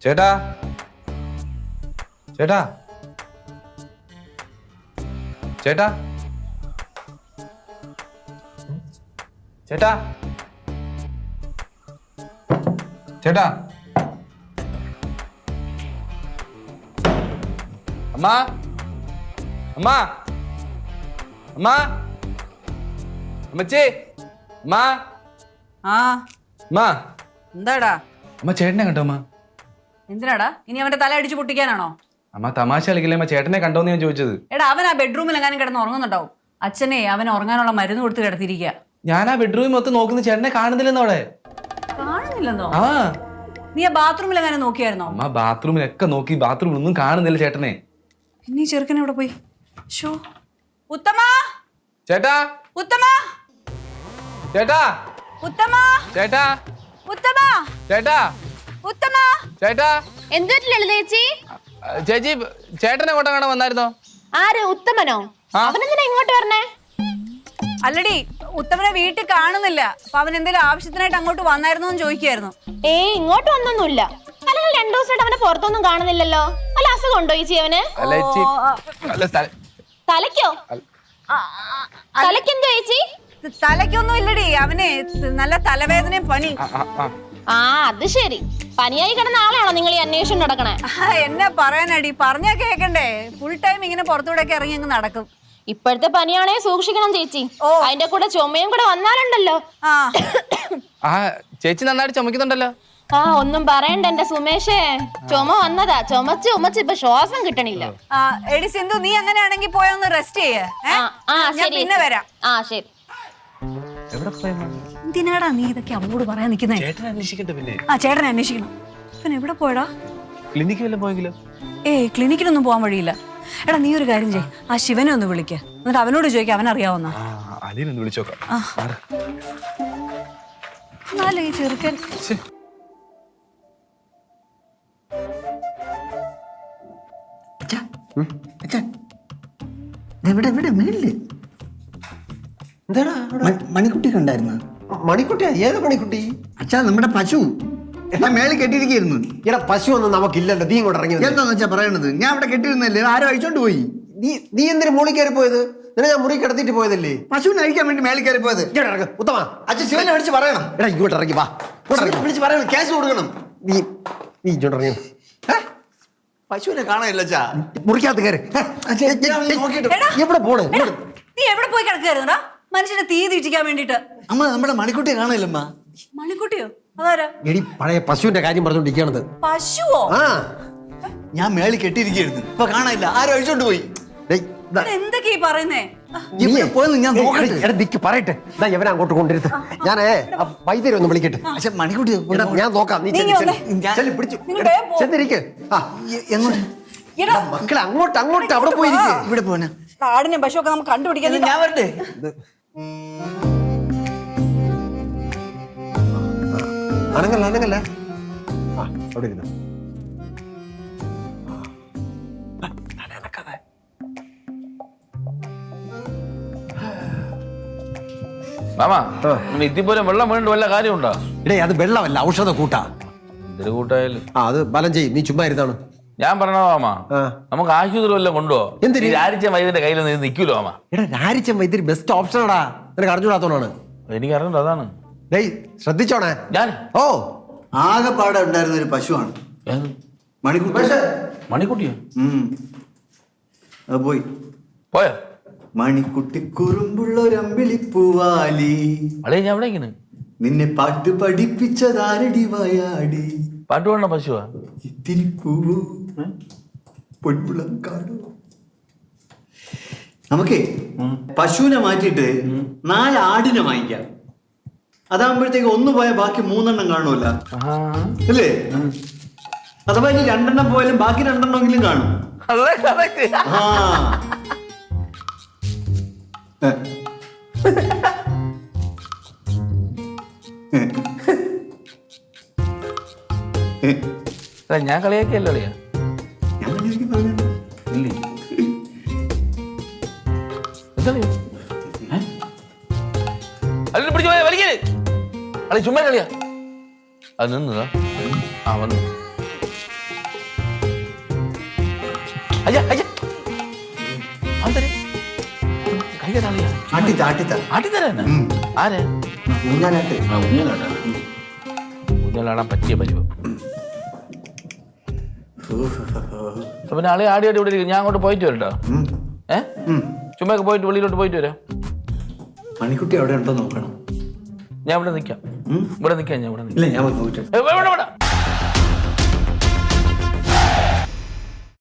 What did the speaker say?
ചേട്ടാ ചേട്ടാ ചേട്ടാ ചേട്ടാ ചേട്ടാ അമ്മ അമ്മ അമ്മ അമ്മച്ചി അമ്മ ആ അമ്മ എന്താടാ അമ്മ ചേട്ടനെ കണ്ടോ അമ്മ? എന്തിനാടാ ഇനി അവന്റെ തല അടിച്ചു പൊട്ടിക്കാനാണോ? അമ്മ തമാശ കളിക്കില്ലേ അമ്മ? ചേട്ടനെ കണ്ടോന്ന് ഞാൻ ചോദിച്ചത്. എടാ അവൻ ആ ബെഡ്റൂമിൽ എങ്ങാനും കിടന്ന് ഉറങ്ങുന്നുണ്ടാവും. അച്ഛനെ അവൻ ഉറങ്ങാനുള്ള മരുന്ന് കൊടുത്ത് കിടത്തിരിക്കുക. ഞാൻ ആ ബെഡ്റൂമിൽ മൊത്തം നോക്കുന്ന ചേട്ടനെ കാണുന്നില്ലെന്നോ അവിടെ? കാണുന്നില്ലെന്നോ? ആ നീ ആ ബാത്റൂമിൽ എങ്ങാനും നോക്കിയായിരുന്നോ? അമ്മ ബാത്റൂമിലൊക്കെ നോക്കി, ബാത്റൂമിൽ ഒന്നും കാണുന്നില്ല ചേട്ടനെ. പിന്നെ ഈ ചെറുക്കൻ എവിടെ പോയി? ഷോ ഉത്തമ ചേട്ടാ ഉത്തമ ചേട്ടാ ഉത്തമ ചേട്ടാ ഉത്തമ ചേട്ടാ ഉത്തമ ചേട്ടാ എന്തുപറ്റില്ല ചേച്ചി? ചേച്ചി ചേട്ടനെ കൊണ്ട കാണാൻ വന്നായിരുന്നോ? ആര്? ഉത്തമനോ? അവനെന്തിനാ ഇങ്ങോട്ട് വരണേ? അല്ലടി ഉത്തമനെ വീട്ടിൽ കാണുന്നില്ല. അപ്പൊ അവൻ എന്തെങ്കിലും ആവശ്യത്തിനായിട്ട് അങ്ങോട്ട് വന്നായിരുന്നോ എന്ന് ചോദിക്കായിരുന്നു. ഇങ്ങോട്ട് വന്നൊന്നുമില്ല. അല്ലെങ്കിൽ 2 ദിവസമായിട്ട് അവനെ പുറത്തൊന്നും കാണുന്നില്ലല്ലോ. അല്ല അസുഖം ഉണ്ടോ ചേച്ചി അവന്? തലയ്ക്കോ? തലയ്ക്കെന്തോ ചേച്ചി? തലയ്ക്കൊന്നും ഇല്ലടി, അവനെ നല്ല തലവേദനയും പണി. അത് ശരി. പനിയായി കിടന്ന ആളാണോ നിങ്ങൾ ഈ അന്വേഷണം നടക്കണേ? എന്നെ പറയാനടി, പറഞ്ഞാ കേക്കണ്ടേ? ഫുൾ ടൈം ഇങ്ങനെ പുറത്തൂടെ ഒക്കെ ഇറങ്ങി അങ്ങ് നടക്കും. ഇപ്പോഴത്തെ പനിയാണേ സൂക്ഷിക്കണം ചേച്ചി. അതിന്റെ കൂടെ ചുമയും കൂടെ വന്നാലുണ്ടല്ലോ. ചേച്ചി നന്നായിട്ട് ചുമക്കുന്നുണ്ടല്ലോ. ഒന്നും പറയണ്ട എന്റെ സുമേഷേ. ചുമ വന്നതാ, ചുമച്ച് ചുമച്ച് ഇപ്പൊ ശ്വാസം കിട്ടണില്ല. എടി സിന്ധു, നീ അങ്ങനെയാണെങ്കിൽ പോയൊന്ന് റെസ്റ്റ് ചെയ്യേ. പിന്നെ വരാം. ശരി. എന്തിനാടാ നീ ഇതൊക്കെ അവളോട് പറയാൻ നിൽക്കുന്നേ? ചേട്ടനെ അന്വേഷിക്കട്ടെ. പിന്നെ ചേട്ടനെ അന്വേഷിക്കണം. പിന്നെ എവിടെ പോയടാ? ക്ലിനിക്ക് വല്ലതും പോയെങ്കിലോ? ക്ലിനിക്കിലൊന്നും പോകാൻ വഴിയില്ല. എടാ നീ ഒരു കാര്യം ചെയ്യ്, ആ ശിവനെ ഒന്ന് വിളിക്ക, എന്നിട്ട് അവനോട് ചോദിക്കാം അവനറിയാവുന്ന. അലീനൊന്ന് വിളിച്ചോക്കാം. എന്നാലേ ഈ ചെറുക്കൻ മണിക്കുട്ടി കണ്ടായിരുന്നു? മണിക്കുട്ടിയാ? ഏത് മണിക്കുട്ടി? അച്ഛാ നമ്മുടെ പശു മേളിൽ കെട്ടിയിരിക്കുന്നു. ഇവിടെ പശു ഒന്നും നമുക്കില്ലല്ലോ. നീ ഇങ്ങോട്ട് ഇറങ്ങി. എന്താന്ന് വെച്ചാ പറയണത്? ഞാൻ അവിടെ കെട്ടിയിരുന്നല്ലേ, ആരും അഴിച്ചോണ്ട് പോയി. നീ എന്തിനു മുകളിൽ കയറി പോയത്? നിന്നെ ഞാൻ മുറി കിടത്തിട്ട് പോയതല്ലേ? പശുവിനെ അഴിക്കാൻ വേണ്ടി മേളിൽ കയറി പോയത്. ഉത്തമ, അച്ഛൻ ശിവനെ വിളിച്ച് പറയണം. എടാ ഇങ്ങോട്ട് ഇറങ്ങി വാ. വിളിച്ച് പറയണം, ക്യാഷ് കൊടുക്കണം. നീ ഇങ്ങോട്ട് ഇറങ്ങി. പശുവിനെ കാണാനില്ല അച്ഛാ. മുറിക്കകത്ത് കയറി. എവിടെ പോണേ? നീ എവിടെ പോയി കിടക്കായിരുന്നടാ? മനുഷ്യനെ തീ തീറ്റിക്കാൻ വേണ്ടിട്ട്. അമ്മ നമ്മുടെ മണിക്കുട്ടിയെ കാണാനില്ലമ്മ. മണിക്കുട്ടിയോ? അതാരാ? എടി പഴയ പശുവിന്റെ കാര്യം പറഞ്ഞോണ്ടിരിക്കണത്. പശുവോ? ഞാൻ മേളിൽ കെട്ടിയിരിക്കുന്നു, ഇപ്പൊ കാണാനില്ല, ആരും അഴിച്ചോണ്ട് പോയി. എന്തൊക്കെയാ പറയുന്നേ? പോയെന്ന് ഞാൻ നോക്കട്ടെ. പറയട്ടെ. ഇവനെ അങ്ങോട്ട് കൊണ്ടിരുത്ത്. ഞാനേ വൈദ്യരെ ഒന്ന് വിളിക്കട്ടെ. പക്ഷെ മണിക്കുട്ടി ഞാൻ നോക്കാം. നീ പിടിച്ചു ചെന്നിരിക്കെ. മക്കളെ അങ്ങോട്ട് അവിടെ പോയിരിക്കേ. ഇവിടെ പോന ആടിനെ പശുവൊക്കെ നമുക്ക് കണ്ടുപിടിക്കാൻ. ഞാൻ വരട്ടെ. അനങ്ങല്ല. അവിടെ ഇരുന്നു. മാമാ, ഇത്തിപ്പോലെ വെള്ളം വീണ്ടും വല്ല കാര്യമുണ്ടോ? ഇടേ അത് വെള്ളമല്ല, ഔഷധ കൂട്ടാ. എന്തൊരു കൂട്ടായാലും അത് ബലം ചെയ്യും. നീ ചുമ്മാ ഇരുന്നാണ്. ഞാൻ പറഞ്ഞോ മാമാ, നമുക്ക് ആശുപത്രി വല്ലതും കൊണ്ടുപോ. രാരിച്ച വൈദ്യന്റെ കയ്യിൽ നിന്ന് നിൽക്കൂലോ മാമാ? എടാ രാരിച്ചൻ വൈദ്യുതി ബെസ്റ്റ് ഓപ്ഷനാടാ. നിനക്ക് അറിഞ്ഞൂടാത്തോണാണ്. എനിക്ക് അറിഞ്ഞു. അതാണ്. ഡേയ് ശ്രദ്ധിച്ചോണേ. ഞാൻ ആകെപ്പാടെ ഉണ്ടായിരുന്ന ഒരു പശുവാണ് മണിക്കുട്ടി. മണിക്കുട്ടിയോ? അത് പോയോ? മണിക്കുട്ടി കുറുമ്പുള്ളൊരമ്പിളിപ്പൂവാലി, അളേ ഞാൻ എവിടെ ഇങ്ങനെ നിന്നെ പാട്ട് പഠിപ്പിച്ചതാരടി വായാടി. പാട്ട് പാടണ പശുവാ? ഇത്തിരി പൂവോ പൊൻപുളം കാടോ. നമുക്കേ പശുവിനെ മാറ്റിയിട്ട് 4 ആടിനെ വാങ്ങിക്കാം. അതാകുമ്പോഴത്തേക്ക് 1 പോയാൽ ബാക്കി 3 എണ്ണം കാണുമല്ല, അല്ലേ? അഥവാ ഇനി 2 എണ്ണം പോയാലും ബാക്കി 2 എണ്ണമെങ്കിലും കാണും. ഞാൻ കളിയാക്കിയല്ലോ അളിയാ. ഇല്ലേ അല്ല പിടിച്ചു പോയ വലിക്കല്. അളി ചുമ്മാ കളിയാ. അത് നിന്നതാ. വന്നു അയ്യ അയ്യ അന്തരെ കൈകടാളിയാ ആട്ടിത്ത ആട്ടിത്ത ആട്ടിത്തരാ ആരെ ഊഞ്ഞാലാട്ട് ഊഞ്ഞാലാടാൻ പറ്റിയ പരിവം. പിന്നെ ആളെ ആടി ആടി ഇവിടെ ഇരിക്കും. ഞാൻ അങ്ങോട്ട് പോയിട്ട് വരട്ടോ. ചുമ്മാ പോയിട്ട് വെളിയിലോട്ട് പോയിട്ട് വരാം. മണിക്കുട്ടി അവിടെ ഉണ്ടോ നോക്കണം. ഞാൻ ഇവിടെ നിൽക്കാം. ഇവിടെ നിൽക്കാം. ഞാൻ ഇവിടെ ഇല്ല ഞാൻ പോയിട്ട് നിൽക്കാം.